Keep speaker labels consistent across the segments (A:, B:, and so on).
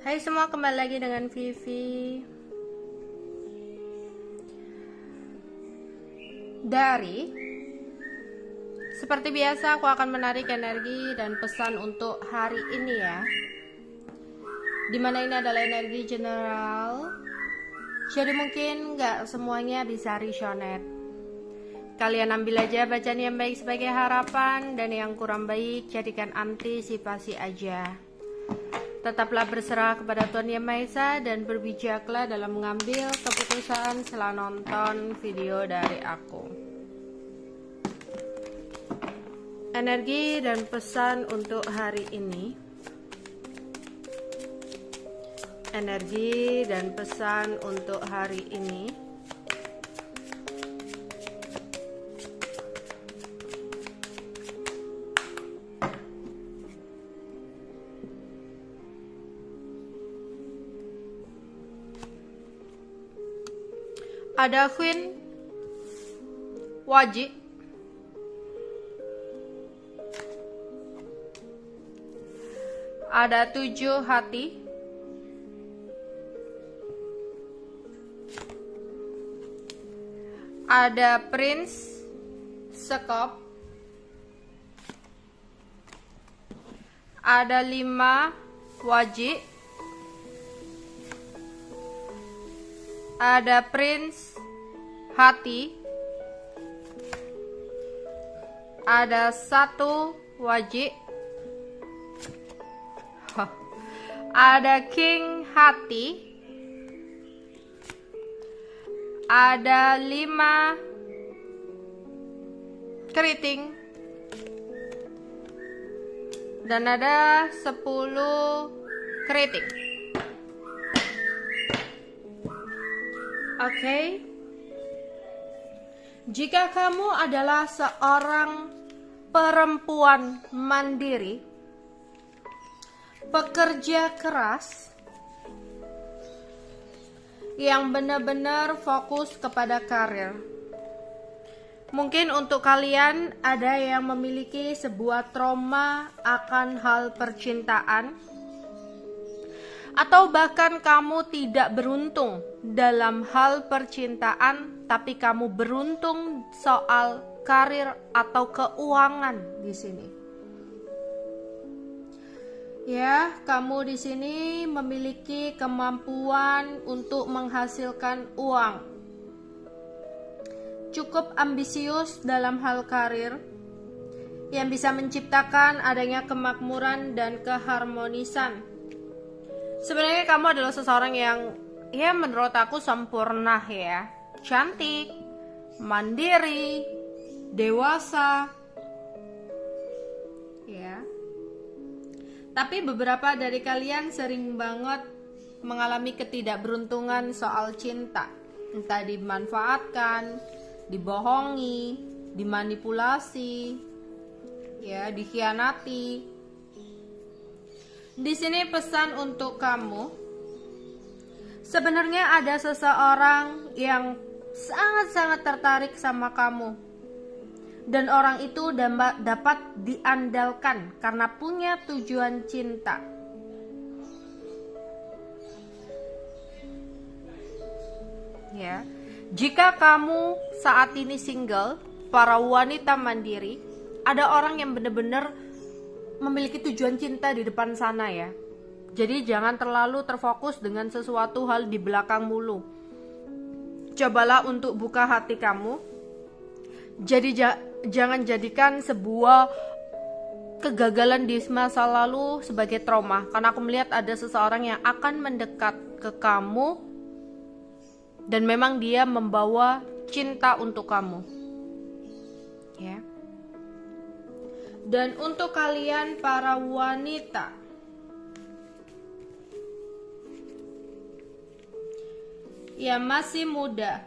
A: Hai semua, kembali lagi dengan Vivi. Seperti biasa aku akan menarik energi dan pesan untuk hari ini ya. Dimana ini adalah energi general, jadi mungkin gak semuanya bisa resonate. Kalian ambil aja bacaan yang baik sebagai harapan, dan yang kurang baik jadikan antisipasi aja. Tetaplah berserah kepada Tuhan Yang Maha Esa dan berbijaklah dalam mengambil keputusan setelah nonton video dari aku. Energi dan pesan untuk hari ini. Energi dan pesan untuk hari ini. Ada Queen Wajib, ada 7 hati, ada Prince Sekop, ada 5 wajib, ada Prince hati, ada 1 wajib, ada King hati, ada 5 keriting, dan ada 10 keriting. Oke. Jika kamu adalah seorang perempuan mandiri, pekerja keras, yang benar-benar fokus kepada karir. Mungkin untuk kalian ada yang memiliki sebuah trauma akan hal percintaan, atau bahkan kamu tidak beruntung dalam hal percintaan, tapi kamu beruntung soal karir atau keuangan di sini. Ya, kamu di sini memiliki kemampuan untuk menghasilkan uang. Cukup ambisius dalam hal karir, yang bisa menciptakan adanya kemakmuran dan keharmonisan. Sebenarnya kamu adalah seseorang yang menurut aku sempurna ya. Cantik, mandiri, dewasa. Ya. Tapi beberapa dari kalian sering banget mengalami ketidakberuntungan soal cinta. Entah dimanfaatkan, dibohongi, dimanipulasi, ya, dikhianati. Di sini pesan untuk kamu. Sebenarnya ada seseorang yang sangat-sangat tertarik sama kamu. Dan orang itu dapat diandalkan karena punya tujuan cinta. Ya. Jika kamu saat ini single, para wanita mandiri, ada orang yang benar-benar memiliki tujuan cinta di depan sana ya. Jadi jangan terlalu terfokus dengan sesuatu hal di belakang mulu. Cobalah untuk buka hati kamu. Jadi jangan jadikan sebuah kegagalan di masa lalu sebagai trauma. Karena aku melihat ada seseorang yang akan mendekat ke kamu, dan memang dia membawa cinta untuk kamu. Ya. Dan untuk kalian para wanita, yang masih muda,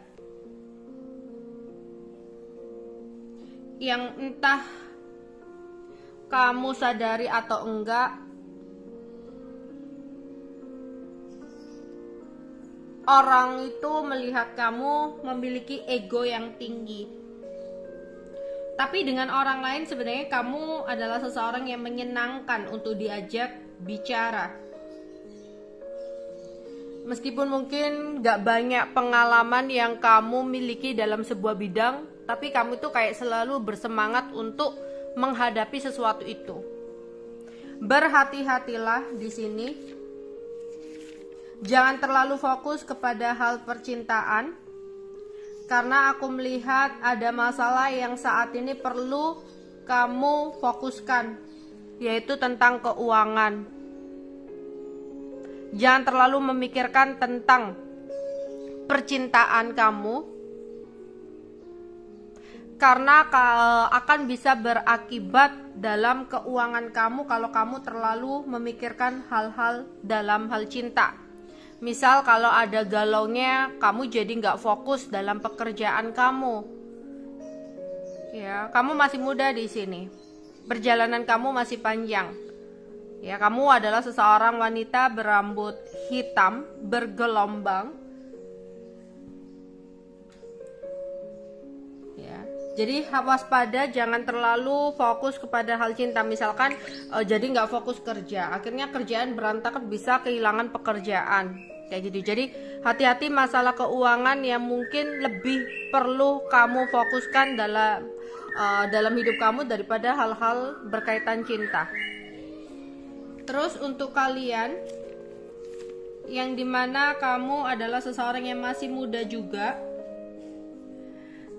A: yang entah kamu sadari atau enggak, orang itu melihat kamu memiliki ego yang tinggi. Tapi dengan orang lain sebenarnya kamu adalah seseorang yang menyenangkan untuk diajak bicara. Meskipun mungkin gak banyak pengalaman yang kamu miliki dalam sebuah bidang, tapi kamu tuh kayak selalu bersemangat untuk menghadapi sesuatu itu. Berhati-hatilah di sini. Jangan terlalu fokus kepada hal percintaan, karena aku melihat ada masalah yang saat ini perlu kamu fokuskan, yaitu tentang keuangan. Jangan terlalu memikirkan tentang percintaan kamu, karena akan bisa berakibat dalam keuangan kamu kalau kamu terlalu memikirkan hal-hal dalam hal cinta. Misal kalau ada galaunya, kamu jadi nggak fokus dalam pekerjaan kamu. Ya, kamu masih muda di sini. Perjalanan kamu masih panjang. Ya, kamu adalah seseorang wanita berambut hitam, bergelombang. Ya, jadi waspada, jangan terlalu fokus kepada hal cinta. Misalkan jadi nggak fokus kerja, akhirnya kerjaan berantakan, bisa kehilangan pekerjaan. Kayak gitu. Jadi hati-hati masalah keuangan yang mungkin lebih perlu kamu fokuskan dalam hidup kamu daripada hal-hal berkaitan cinta. Terus untuk kalian yang dimana kamu adalah seseorang yang masih muda juga,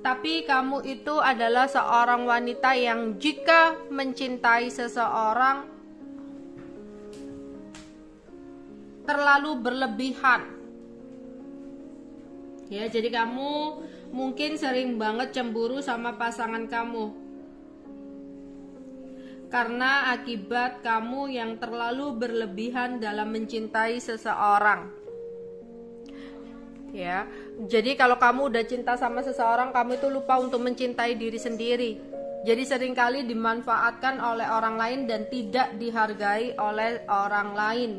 A: tapi kamu itu adalah seorang wanita yang jika mencintai seseorang terlalu berlebihan. Ya, jadi kamu mungkin sering banget cemburu sama pasangan kamu. Karena akibat kamu yang terlalu berlebihan dalam mencintai seseorang. Ya, jadi kalau kamu udah cinta sama seseorang, kamu itu lupa untuk mencintai diri sendiri. Jadi seringkali dimanfaatkan oleh orang lain dan tidak dihargai oleh orang lain.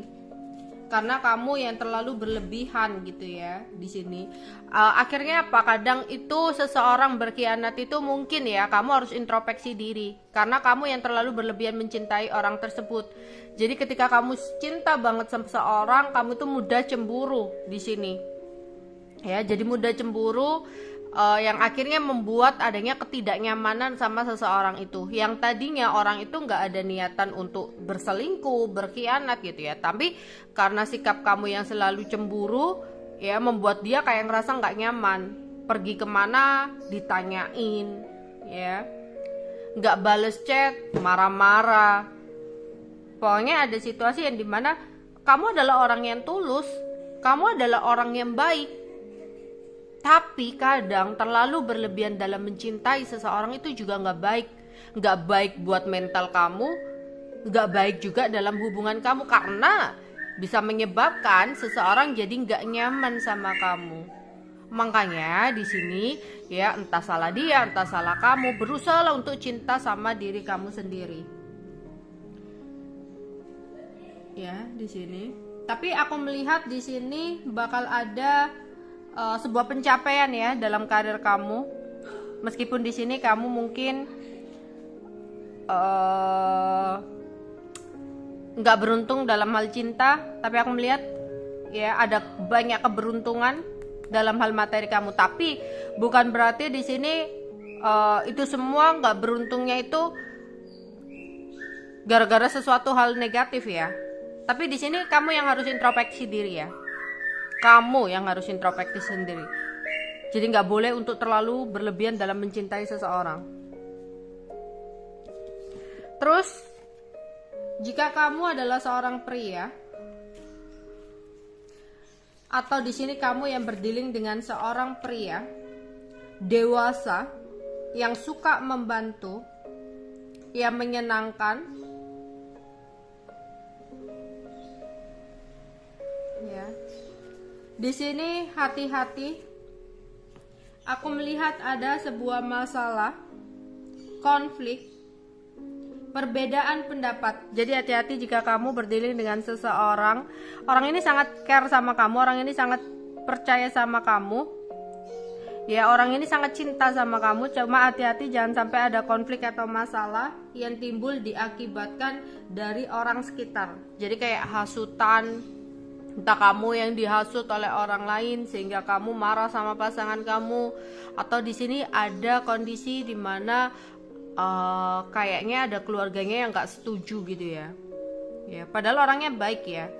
A: Karena kamu yang terlalu berlebihan gitu ya di sini. Akhirnya apa? Kadang itu seseorang berkhianat itu mungkin ya kamu harus introspeksi diri. Karena kamu yang terlalu berlebihan mencintai orang tersebut. Jadi ketika kamu cinta banget sama seseorang, kamu tuh mudah cemburu di sini. Ya, jadi mudah cemburu. Yang akhirnya membuat adanya ketidaknyamanan sama seseorang itu, yang tadinya orang itu nggak ada niatan untuk berselingkuh, berkhianat gitu ya, tapi karena sikap kamu yang selalu cemburu ya membuat dia kayak ngerasa nggak nyaman, pergi kemana ditanyain ya, nggak bales chat, marah-marah. Pokoknya ada situasi yang dimana kamu adalah orang yang tulus, kamu adalah orang yang baik, tapi kadang terlalu berlebihan dalam mencintai seseorang itu juga nggak baik. Nggak baik buat mental kamu, nggak baik juga dalam hubungan kamu, karena bisa menyebabkan seseorang jadi nggak nyaman sama kamu. Makanya di sini ya, entah salah dia, entah salah kamu, berusaha untuk cinta sama diri kamu sendiri. Ya, di sini. Tapi aku melihat di sini bakal ada sebuah pencapaian ya dalam karir kamu. Meskipun di sini kamu mungkin nggak beruntung dalam hal cinta, tapi aku melihat ya ada banyak keberuntungan dalam hal materi kamu. Tapi bukan berarti di sini itu semua nggak beruntungnya itu gara-gara sesuatu hal negatif ya. Tapi di sini kamu yang harus introspeksi diri ya. Kamu yang harus introspeksi sendiri. Jadi nggak boleh untuk terlalu berlebihan dalam mencintai seseorang. Terus, jika kamu adalah seorang pria, atau di sini kamu yang berdealing dengan seorang pria dewasa yang suka membantu, yang menyenangkan, ya. Di sini hati-hati. Aku melihat ada sebuah masalah, konflik, perbedaan pendapat. Jadi hati-hati jika kamu berdealing dengan seseorang. Orang ini sangat care sama kamu, orang ini sangat percaya sama kamu. Ya, orang ini sangat cinta sama kamu. Cuma hati-hati jangan sampai ada konflik atau masalah yang timbul diakibatkan dari orang sekitar. Jadi kayak hasutan, Entah kamu yang dihasut oleh orang lain sehingga kamu marah sama pasangan kamu, atau di sini ada kondisi dimana kayaknya ada keluarganya yang gak setuju gitu ya. Ya, padahal orangnya baik ya.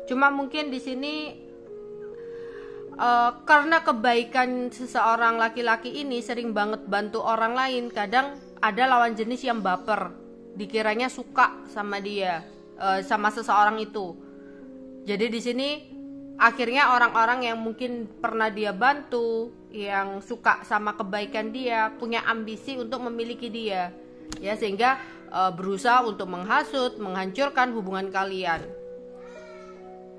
A: Cuma mungkin di sini karena kebaikan seseorang laki-laki ini sering banget bantu orang lain, kadang ada lawan jenis yang baper, dikiranya suka sama dia, sama seseorang itu. Jadi di sini akhirnya orang-orang yang mungkin pernah dia bantu, yang suka sama kebaikan dia, punya ambisi untuk memiliki dia, ya, sehingga berusaha untuk menghasut, menghancurkan hubungan kalian.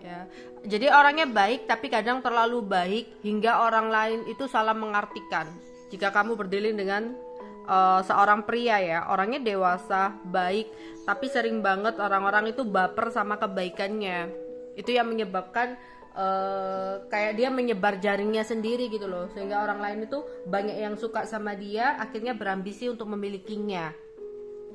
A: Ya, jadi orangnya baik tapi kadang terlalu baik hingga orang lain itu salah mengartikan. Jika kamu berdiri dengan seorang pria ya, orangnya dewasa, baik, tapi sering banget orang-orang itu baper sama kebaikannya. Itu yang menyebabkan kayak dia menyebar jaringnya sendiri gitu loh, sehingga orang lain itu banyak yang suka sama dia, akhirnya berambisi untuk memilikinya.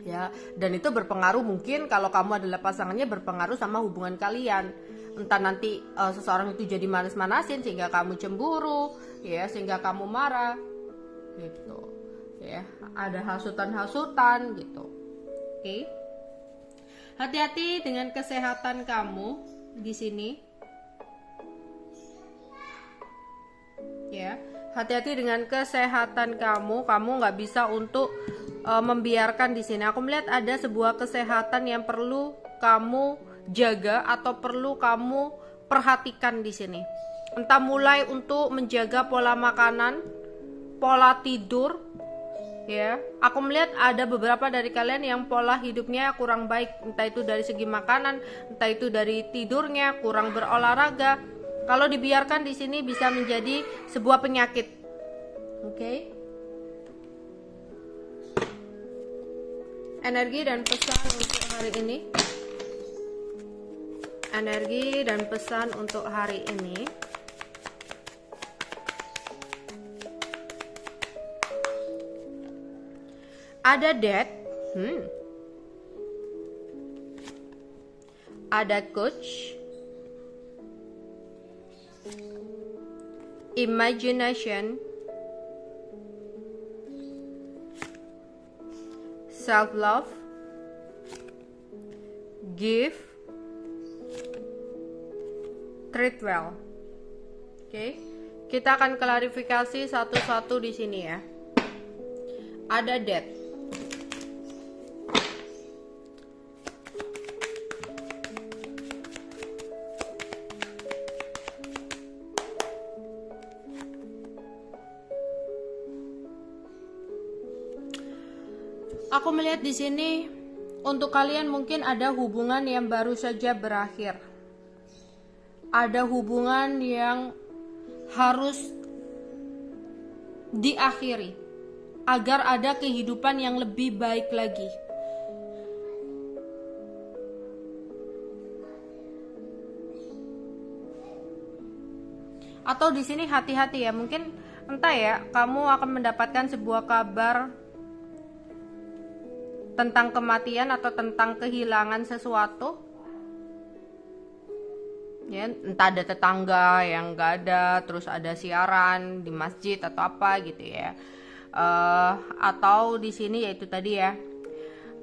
A: Ya, dan itu berpengaruh, mungkin kalau kamu adalah pasangannya, berpengaruh sama hubungan kalian. Entah nanti seseorang itu jadi manas-manasin sehingga kamu cemburu, ya, sehingga kamu marah, gitu. Ya, ada hasutan-hasutan gitu. Oke. Hati-hati dengan kesehatan kamu di sini. Ya, hati-hati dengan kesehatan kamu. Kamu nggak bisa untuk membiarkan di sini. Aku melihat ada sebuah kesehatan yang perlu kamu jaga atau perlu kamu perhatikan di sini. Entah mulai untuk menjaga pola makanan, pola tidur, ya. Aku melihat ada beberapa dari kalian yang pola hidupnya kurang baik, entah itu dari segi makanan, entah itu dari tidurnya, kurang berolahraga. Kalau dibiarkan di sini bisa menjadi sebuah penyakit. Oke. Energi dan pesan untuk hari ini. Energi dan pesan untuk hari ini. Ada death, ada coach, imagination, self love, give, treat well. Oke, kita akan klarifikasi satu-satu di sini ya. Ada death. Aku melihat di sini untuk kalian mungkin ada hubungan yang baru saja berakhir. Ada hubungan yang harus diakhiri agar ada kehidupan yang lebih baik lagi. Atau di sini hati-hati ya, mungkin entah ya, kamu akan mendapatkan sebuah kabar tentang kematian atau tentang kehilangan sesuatu. Ya, entah ada tetangga yang gak ada, terus ada siaran di masjid atau apa gitu ya. Atau di sini yaitu tadi ya,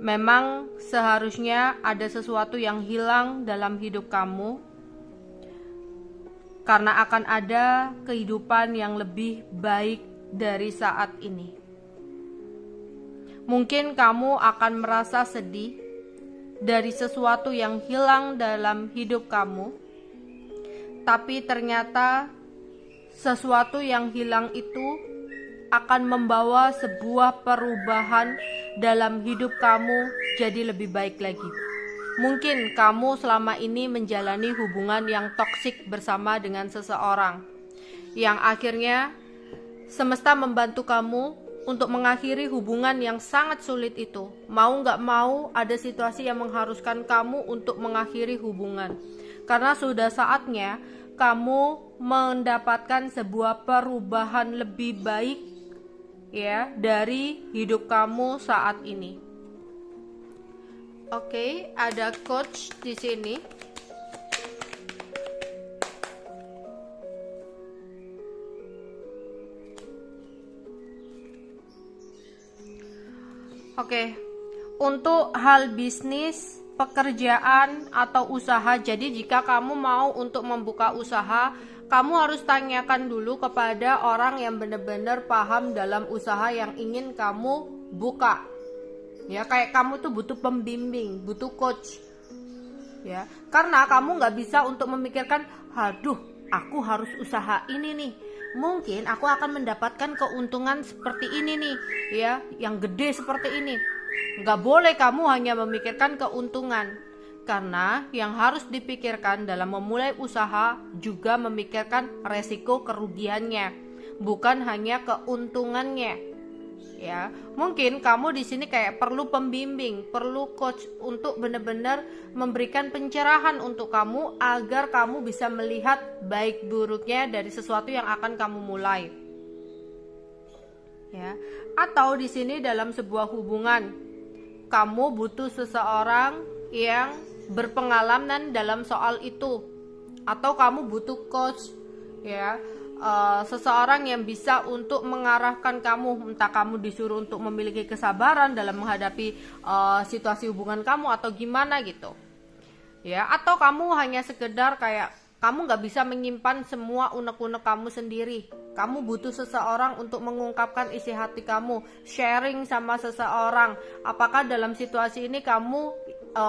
A: memang seharusnya ada sesuatu yang hilang dalam hidup kamu karena akan ada kehidupan yang lebih baik dari saat ini. Mungkin kamu akan merasa sedih dari sesuatu yang hilang dalam hidup kamu, tapi ternyata sesuatu yang hilang itu akan membawa sebuah perubahan dalam hidup kamu jadi lebih baik lagi. Mungkin kamu selama ini menjalani hubungan yang toksik bersama dengan seseorang, yang akhirnya semesta membantu kamu untuk mengakhiri hubungan yang sangat sulit itu. Mau gak mau ada situasi yang mengharuskan kamu untuk mengakhiri hubungan, karena sudah saatnya kamu mendapatkan sebuah perubahan lebih baik ya dari hidup kamu saat ini. Oke, ada coach di sini. Oke, untuk hal bisnis, pekerjaan, atau usaha, jadi jika kamu mau untuk membuka usaha, kamu harus tanyakan dulu kepada orang yang benar-benar paham dalam usaha yang ingin kamu buka. Ya, kayak kamu tuh butuh pembimbing, butuh coach. Ya, karena kamu nggak bisa untuk memikirkan, aduh, aku harus usaha ini nih. Mungkin aku akan mendapatkan keuntungan seperti ini nih, ya, yang gede seperti ini. Nggak boleh kamu hanya memikirkan keuntungan, karena yang harus dipikirkan dalam memulai usaha juga memikirkan resiko kerugiannya, bukan hanya keuntungannya. Ya, mungkin kamu di sini kayak perlu pembimbing, perlu coach untuk benar-benar memberikan pencerahan untuk kamu agar kamu bisa melihat baik buruknya dari sesuatu yang akan kamu mulai. Ya, atau di sini dalam sebuah hubungan, kamu butuh seseorang yang berpengalaman dalam soal itu, atau kamu butuh coach, ya. Seseorang yang bisa untuk mengarahkan kamu, entah kamu disuruh untuk memiliki kesabaran dalam menghadapi situasi hubungan kamu atau gimana gitu, ya. Atau kamu hanya sekedar kayak kamu nggak bisa menyimpan semua unek-unek kamu sendiri, kamu butuh seseorang untuk mengungkapkan isi hati kamu, sharing sama seseorang. Apakah dalam situasi ini kamu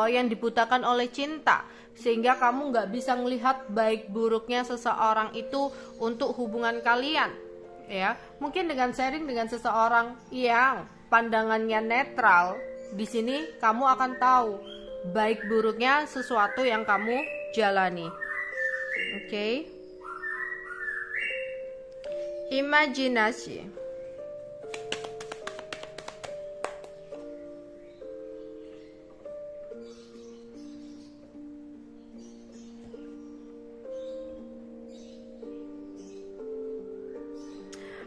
A: yang dibutakan oleh cinta, sehingga kamu nggak bisa melihat baik buruknya seseorang itu untuk hubungan kalian, ya. Mungkin dengan sharing dengan seseorang yang pandangannya netral, di sini kamu akan tahu baik buruknya sesuatu yang kamu jalani. Oke. Imajinasi.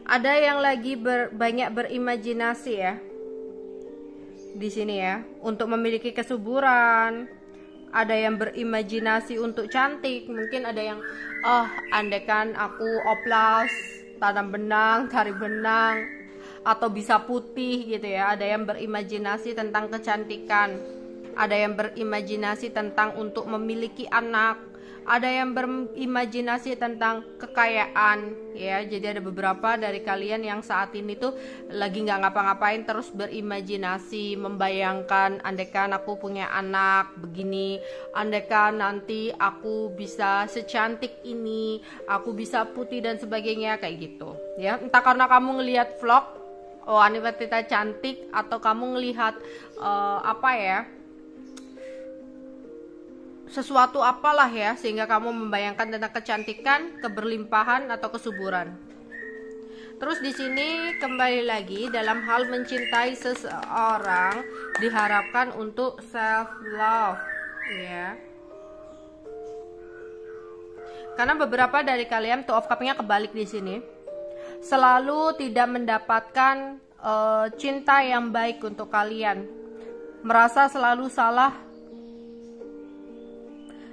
A: Ada yang lagi banyak berimajinasi ya di sini ya, untuk memiliki kesuburan. Ada yang berimajinasi untuk cantik. Mungkin ada yang andaikan aku oplas, tanam benang, tarik benang, atau bisa putih gitu ya. Ada yang berimajinasi tentang kecantikan. Ada yang berimajinasi tentang untuk memiliki anak. Ada yang berimajinasi tentang kekayaan, ya. Jadi ada beberapa dari kalian yang saat ini tuh lagi nggak ngapa-ngapain, terus berimajinasi, membayangkan andaikan aku punya anak begini, andaikan nanti aku bisa secantik ini, aku bisa putih dan sebagainya, kayak gitu ya. Entah karena kamu ngelihat vlog wanita cantik, atau kamu ngelihat sesuatu apalah ya, sehingga kamu membayangkan tentang kecantikan, keberlimpahan, atau kesuburan. Terus di sini kembali lagi dalam hal mencintai seseorang diharapkan untuk self love, ya. Karena beberapa dari kalian Two of Cups-nya kebalik di sini, selalu tidak mendapatkan cinta yang baik untuk kalian, merasa selalu salah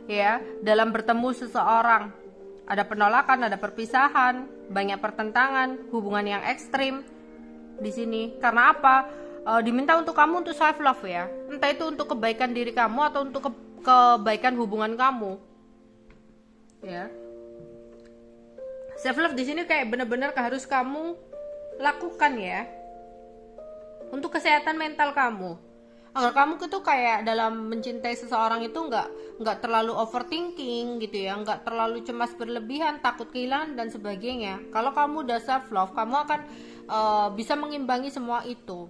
A: ya dalam bertemu seseorang. Ada penolakan, ada perpisahan, banyak pertentangan, hubungan yang ekstrim di sini. Karena apa? Diminta untuk kamu untuk self love ya. Entah itu untuk kebaikan diri kamu atau untuk kebaikan hubungan kamu. Ya. Self love di sini kayak benar-benar harus kamu lakukan ya. Untuk kesehatan mental kamu. Agar kamu itu kayak dalam mencintai seseorang itu nggak terlalu overthinking gitu ya, nggak terlalu cemas berlebihan, takut kehilangan dan sebagainya. Kalau kamu udah self love, kamu akan bisa mengimbangi semua itu.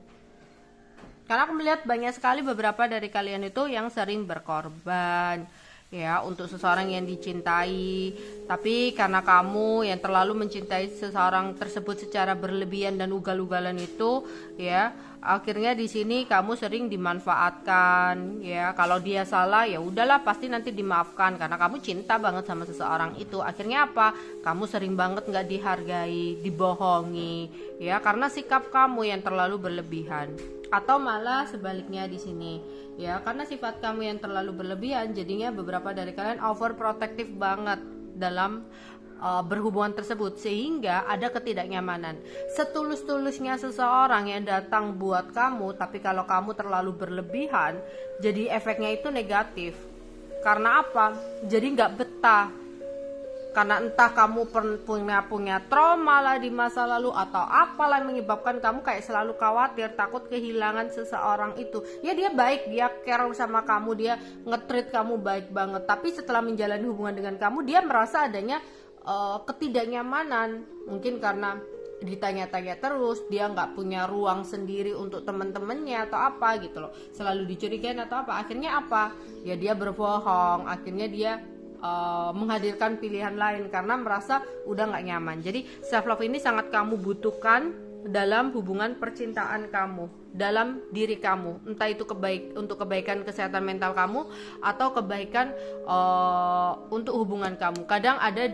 A: Karena aku melihat banyak sekali beberapa dari kalian itu yang sering berkorban ya untuk seseorang yang dicintai, tapi karena kamu yang terlalu mencintai seseorang tersebut secara berlebihan dan ugal-ugalan itu ya, akhirnya di sini kamu sering dimanfaatkan ya. Kalau dia salah ya udahlah, pasti nanti dimaafkan karena kamu cinta banget sama seseorang itu. Akhirnya apa? Kamu sering banget nggak dihargai, dibohongi ya, karena sikap kamu yang terlalu berlebihan. Atau malah sebaliknya di sini ya, karena sifat kamu yang terlalu berlebihan, jadinya beberapa dari kalian overprotective banget dalam berhubungan tersebut, sehingga ada ketidaknyamanan. Setulus-tulusnya seseorang yang datang buat kamu, tapi kalau kamu terlalu berlebihan, jadi efeknya itu negatif. Karena apa? Jadi nggak betah. Karena entah kamu punya trauma lah di masa lalu, atau apalah yang menyebabkan kamu kayak selalu khawatir, takut kehilangan seseorang itu. Ya dia baik, dia care sama kamu, dia nge-treat kamu baik banget, tapi setelah menjalani hubungan dengan kamu, dia merasa adanya ketidaknyamanan. Mungkin karena ditanya-tanya terus, dia nggak punya ruang sendiri untuk teman-temannya atau apa gitu loh, selalu dicurigain atau apa. Akhirnya apa? Ya dia berbohong, akhirnya dia menghadirkan pilihan lain karena merasa udah nggak nyaman. Jadi self love ini sangat kamu butuhkan dalam hubungan percintaan kamu, dalam diri kamu, entah itu untuk kebaikan kesehatan mental kamu atau kebaikan untuk hubungan kamu. Kadang ada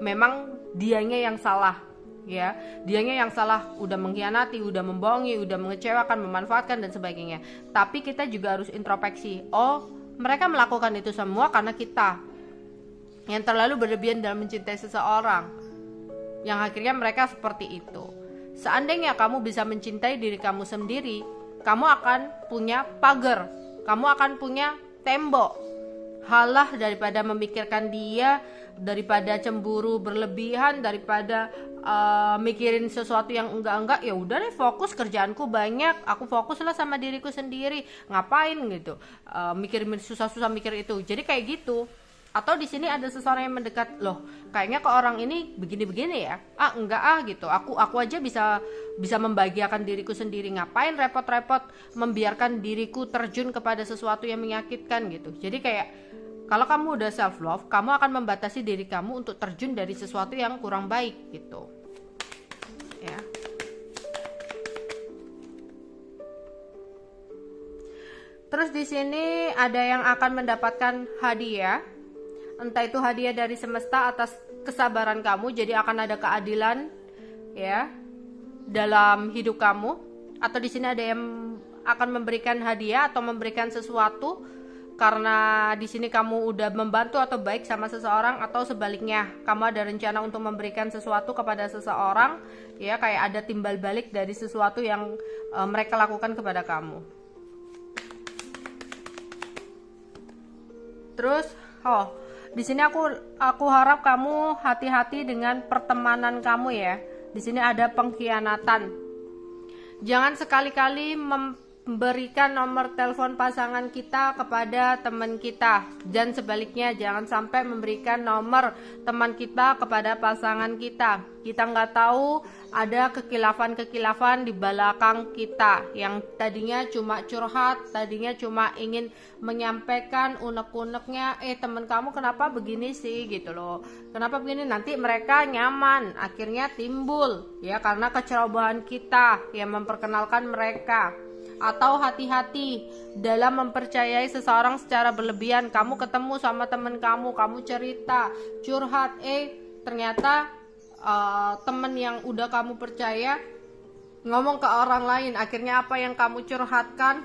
A: memang dianya yang salah, ya, dianya yang salah, udah mengkhianati, udah membohongi, udah mengecewakan, memanfaatkan dan sebagainya. Tapi kita juga harus introspeksi. Oh, mereka melakukan itu semua karena kita yang terlalu berlebihan dalam mencintai seseorang, yang akhirnya mereka seperti itu. Seandainya kamu bisa mencintai diri kamu sendiri, kamu akan punya pagar, kamu akan punya tembok. Halah daripada memikirkan dia, daripada cemburu berlebihan, daripada mikirin sesuatu yang enggak, ya udah deh, fokus, kerjaanku banyak, aku fokuslah sama diriku sendiri. Ngapain gitu mikirin susah-susah mikir itu. Jadi kayak gitu. Atau di sini ada seseorang yang mendekat, loh kayaknya ke orang ini begini-begini ya, enggak gitu, aku aja bisa membahagiakan diriku sendiri, ngapain repot-repot membiarkan diriku terjun kepada sesuatu yang menyakitkan gitu. Jadi kayak kalau kamu udah self love, kamu akan membatasi diri kamu untuk terjun dari sesuatu yang kurang baik gitu ya. Terus di sini ada yang akan mendapatkan hadiah, entah itu hadiah dari semesta atas kesabaran kamu, jadi akan ada keadilan ya dalam hidup kamu. Atau di sini ada yang akan memberikan hadiah atau memberikan sesuatu karena di sini kamu udah membantu atau baik sama seseorang, atau sebaliknya kamu ada rencana untuk memberikan sesuatu kepada seseorang ya, kayak ada timbal balik dari sesuatu yang mereka lakukan kepada kamu. Terus di sini aku harap kamu hati-hati dengan pertemanan kamu ya. Di sini ada pengkhianatan. Jangan sekali-kali memberikan nomor telepon pasangan kita kepada teman kita, dan sebaliknya jangan sampai memberikan nomor teman kita kepada pasangan kita. Kita nggak tahu ada kekilafan-kekilafan di belakang kita yang tadinya cuma curhat, tadinya cuma ingin menyampaikan unek-uneknya, teman kamu kenapa begini sih gitu loh, kenapa begini, nanti mereka nyaman, akhirnya timbul ya karena kecerobohan kita yang memperkenalkan mereka. Atau hati-hati dalam mempercayai seseorang secara berlebihan. Kamu ketemu sama temen kamu cerita, curhat, ternyata temen yang udah kamu percaya ngomong ke orang lain. Akhirnya apa yang kamu curhatkan,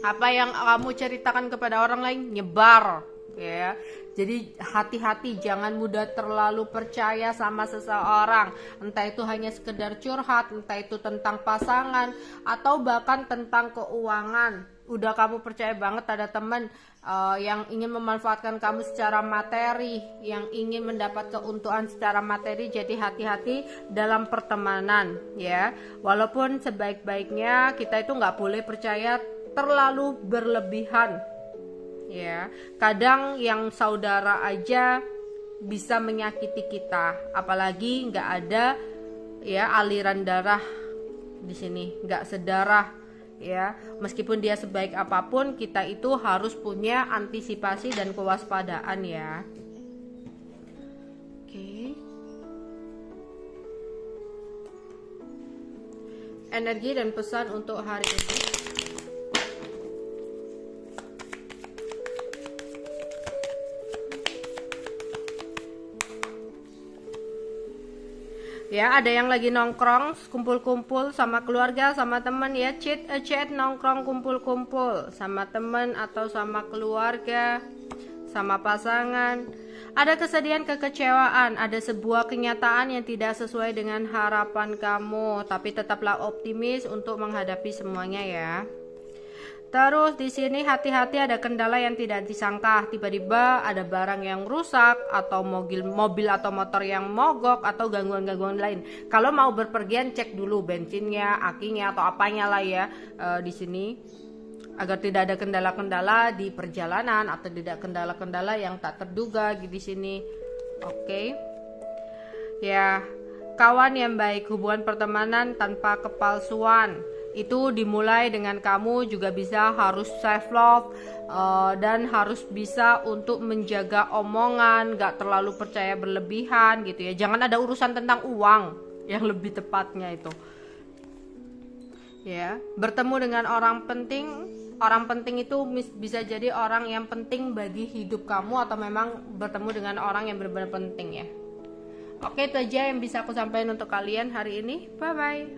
A: apa yang kamu ceritakan kepada orang lain nyebar ya. Jadi hati-hati, jangan mudah terlalu percaya sama seseorang, entah itu hanya sekedar curhat, entah itu tentang pasangan atau bahkan tentang keuangan. Udah kamu percaya banget ada teman yang ingin memanfaatkan kamu secara materi, yang ingin mendapat keuntungan secara materi. Jadi hati-hati dalam pertemanan ya. Walaupun sebaik-baiknya kita itu nggak boleh percaya terlalu berlebihan ya. Kadang yang saudara aja bisa menyakiti kita, apalagi nggak ada ya aliran darah di sini, nggak sedarah ya. Meskipun dia sebaik apapun, kita itu harus punya antisipasi dan kewaspadaan ya. Oke. Energi dan pesan untuk hari ini. Ya, ada yang lagi nongkrong, kumpul-kumpul sama keluarga, sama teman ya, chat, nongkrong, kumpul-kumpul sama teman atau sama keluarga, sama pasangan. Ada kesedihan, kekecewaan, ada sebuah kenyataan yang tidak sesuai dengan harapan kamu, tapi tetaplah optimis untuk menghadapi semuanya ya. Terus di sini hati-hati, ada kendala yang tidak disangka. Tiba-tiba ada barang yang rusak atau mobil atau motor yang mogok atau gangguan-gangguan lain. Kalau mau berpergian cek dulu bensinnya, akinya atau apanya lah ya di sini, agar tidak ada kendala-kendala di perjalanan atau tidak kendala-kendala yang tak terduga di sini. Oke. Ya, kawan yang baik, hubungan pertemanan tanpa kepalsuan. Itu dimulai dengan kamu juga bisa harus self love dan harus bisa untuk menjaga omongan, gak terlalu percaya berlebihan gitu ya. Jangan ada urusan tentang uang yang lebih tepatnya itu. Ya, bertemu dengan orang penting. Orang penting itu bisa jadi orang yang penting bagi hidup kamu atau memang bertemu dengan orang yang benar-benar penting ya. Oke, itu aja yang bisa aku sampaikan untuk kalian hari ini. Bye bye.